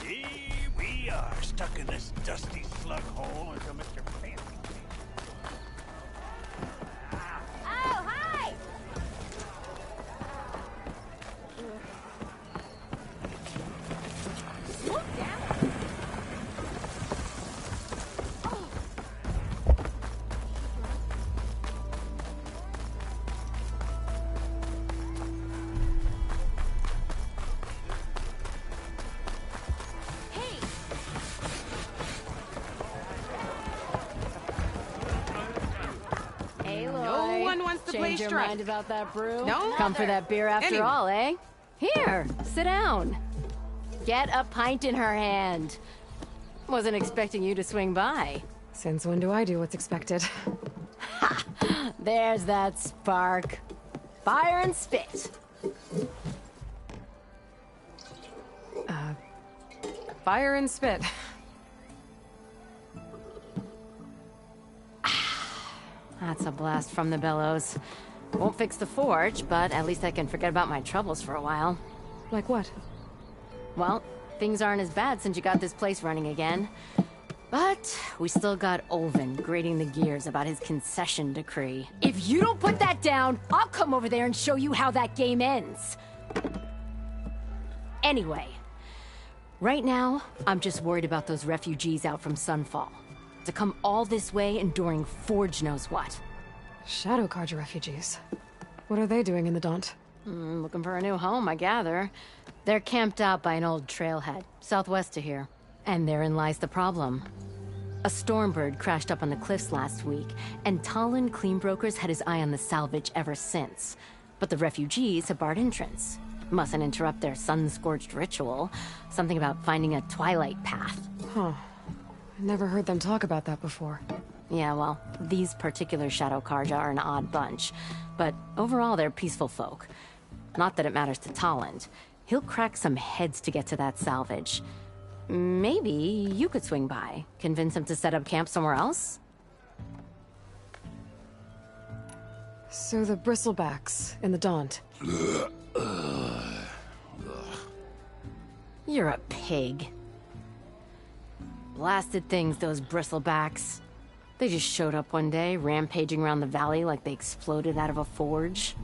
Speaker 5: Here we are, stuck in this dusty slug hole until Mr. Fancy.
Speaker 4: Oh, hi! Slow down.
Speaker 8: Change your mind about that brew?
Speaker 1: No.
Speaker 8: Come for that beer after all, eh? Here, sit down. Get a pint in her hand. Wasn't expecting you to swing by.
Speaker 2: Since when do I do what's expected?
Speaker 8: Ha! There's that spark. Fire and spit.
Speaker 2: Fire and spit.
Speaker 8: That's a blast from the bellows. Won't fix the forge, but at least I can forget about my troubles for a while.
Speaker 2: Like what?
Speaker 8: Well, things aren't as bad since you got this place running again. But we still got Olvin grating the gears about his concession decree. If you don't put that down, I'll come over there and show you how that game ends. Anyway, right now, I'm just worried about those refugees out from Sunfall. To come all this way enduring Forge knows what.
Speaker 2: Shadow Carja refugees. What are they doing in the Daunt?
Speaker 8: Looking for a new home, I gather. They're camped out by an old trailhead, southwest of here. And therein lies the problem. A Stormbird crashed up on the cliffs last week, and Talon Cleanbrokers had his eye on the salvage ever since. But the refugees have barred entrance. Mustn't interrupt their sun-scorched ritual. Something about finding a twilight path.
Speaker 2: Huh. I never heard them talk about that before.
Speaker 8: Yeah, well, these particular Shadow Carja are an odd bunch. But overall, they're peaceful folk. Not that it matters to Talon. He'll crack some heads to get to that salvage. Maybe you could swing by, convince him to set up camp somewhere else?
Speaker 2: So the Bristlebacks in the Daunt.
Speaker 8: You're a pig. Blasted things, those Bristlebacks. They just showed up one day, rampaging around the valley like they exploded out of a forge.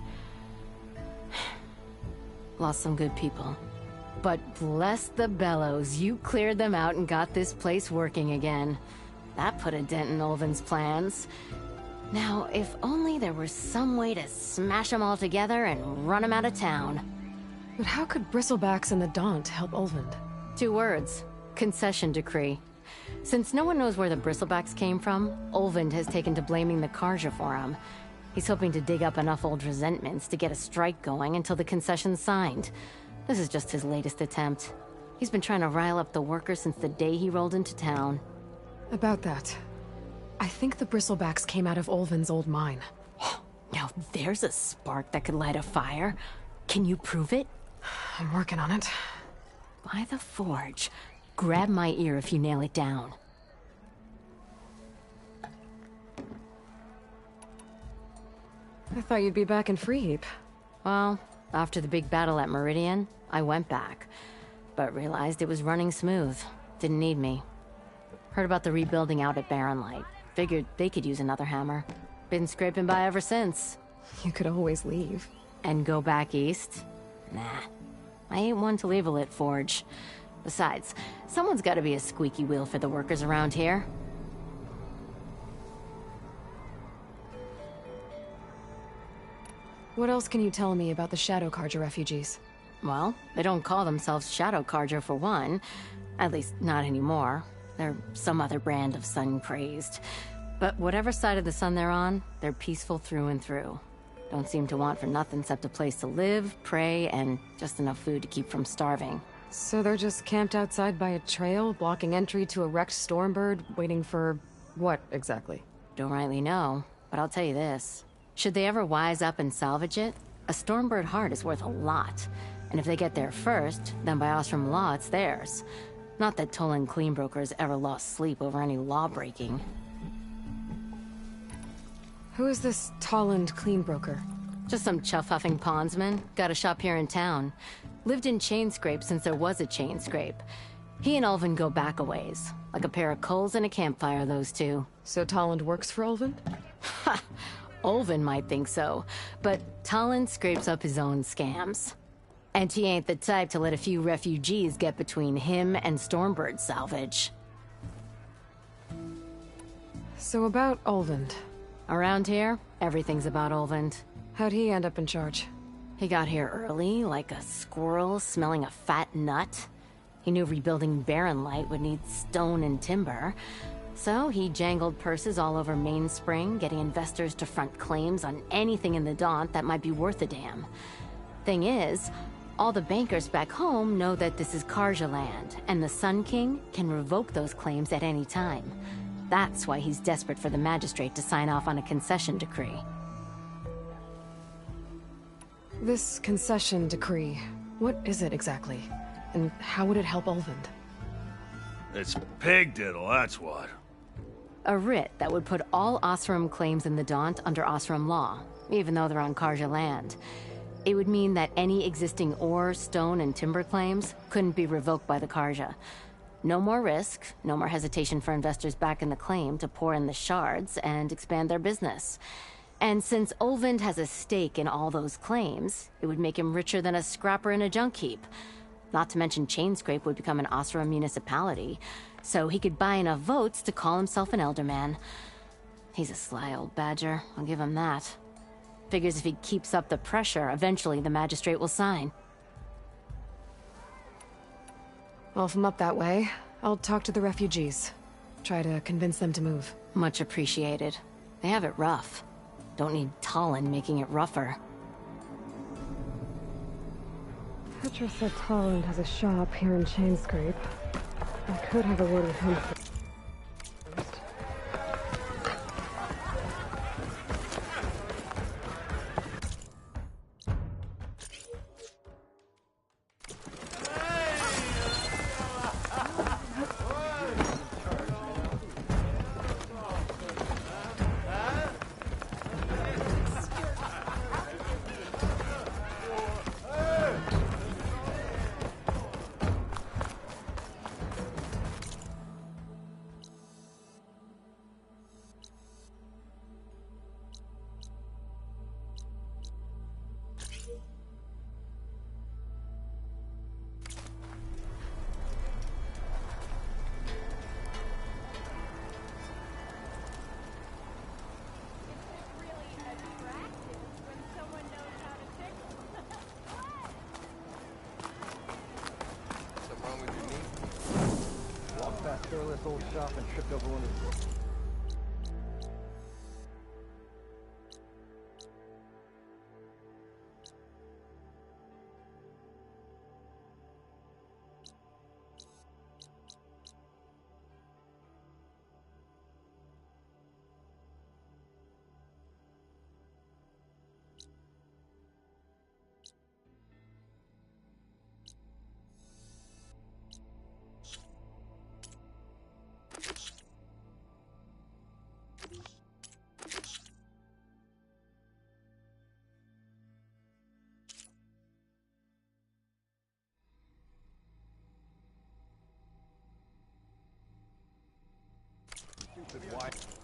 Speaker 8: Lost some good people. But bless the bellows, you cleared them out and got this place working again. That put a dent in Olvin's plans. Now, if only there was some way to smash them all together and run them out of town.
Speaker 2: But how could Bristlebacks in the Daunt help Olvind?
Speaker 8: 2 words. Concession decree. Since no one knows where the Bristlebacks came from, Olvind has taken to blaming the Carja for them. He's hoping to dig up enough old resentments to get a strike going until the concession's signed. This is just his latest attempt. He's been trying to rile up the workers since the day he rolled into town.
Speaker 2: About that, I think the Bristlebacks came out of Olvin's old mine.
Speaker 8: Now there's a spark that could light a fire. Can you prove it?
Speaker 2: I'm working on it.
Speaker 8: By the Forge. Grab my ear if you nail it down.
Speaker 2: I thought you'd be back in Freeheap.
Speaker 8: Well, after the big battle at Meridian, I went back. But realized it was running smooth. Didn't need me. Heard about the rebuilding out at Barren Light. Figured they could use another hammer. Been scraping by ever since.
Speaker 2: You could always leave.
Speaker 8: And go back east? Nah. I ain't one to leave a lit forge. Besides, someone's gotta be a squeaky wheel for the workers around here.
Speaker 2: What else can you tell me about the Shadow Carja refugees?
Speaker 8: Well, they don't call themselves Shadow Carja for one. At least, not anymore. They're some other brand of sun-crazed. But whatever side of the sun they're on, they're peaceful through and through. Don't seem to want for nothing except a place to live, pray, and just enough food to keep from starving.
Speaker 2: So they're just camped outside by a trail, blocking entry to a wrecked Stormbird, waiting for... what, exactly?
Speaker 8: Don't rightly know, but I'll tell you this. Should they ever wise up and salvage it, a Stormbird heart is worth a lot. And if they get there first, then by Ostrom law, it's theirs. Not that Tolan Cleanbrokers ever lost sleep over any law-breaking.
Speaker 2: Who is this Talland Cleanbroker?
Speaker 8: Just some chuff-huffing pondsman. Got a shop here in town. Lived in Chainscrape since there was a Chainscrape. He and Ulvin go back a ways. Like a pair of coals and a campfire, those two.
Speaker 2: So Talland works for Ulvin?
Speaker 8: Ha! Ulvin might think so, but Talland scrapes up his own scams. And he ain't the type to let a few refugees get between him and Stormbird salvage.
Speaker 2: So about Ulvin.
Speaker 8: Around here, everything's about Ulvin.
Speaker 2: How'd he end up in charge?
Speaker 8: He got here early, like a squirrel smelling a fat nut. He knew rebuilding Barren Light would need stone and timber. So he jangled purses all over Mainspring, getting investors to front claims on anything in the Daunt that might be worth a damn. Thing is, all the bankers back home know that this is Carja land, and the Sun King can revoke those claims at any time. That's why he's desperate for the magistrate to sign off on a concession decree.
Speaker 2: This concession decree, what is it exactly? And how would it help Ulvin?
Speaker 5: It's pig diddle, that's what.
Speaker 8: A writ that would put all Osram claims in the Daunt under Osram law, even though they're on Carja land. It would mean that any existing ore, stone, and timber claims couldn't be revoked by the Carja. No more risk, no more hesitation for investors back in the claim to pour in the shards and expand their business. And since Olvind has a stake in all those claims, it would make him richer than a scrapper in a junk heap. Not to mention Chainscrape would become an Osra municipality, so he could buy enough votes to call himself an Elderman. He's a sly old badger, I'll give him that. Figures if he keeps up the pressure, eventually the magistrate will sign.
Speaker 2: Well, if I'm up that way, I'll talk to the refugees. Try to convince them to move.
Speaker 8: Much appreciated. They have it rough. Don't need Talon making it rougher.
Speaker 2: Petra said Talon has a shop here in Chainscrape. I could have a word with him first.
Speaker 15: This old shop and tripped over one of the... Stupid wife.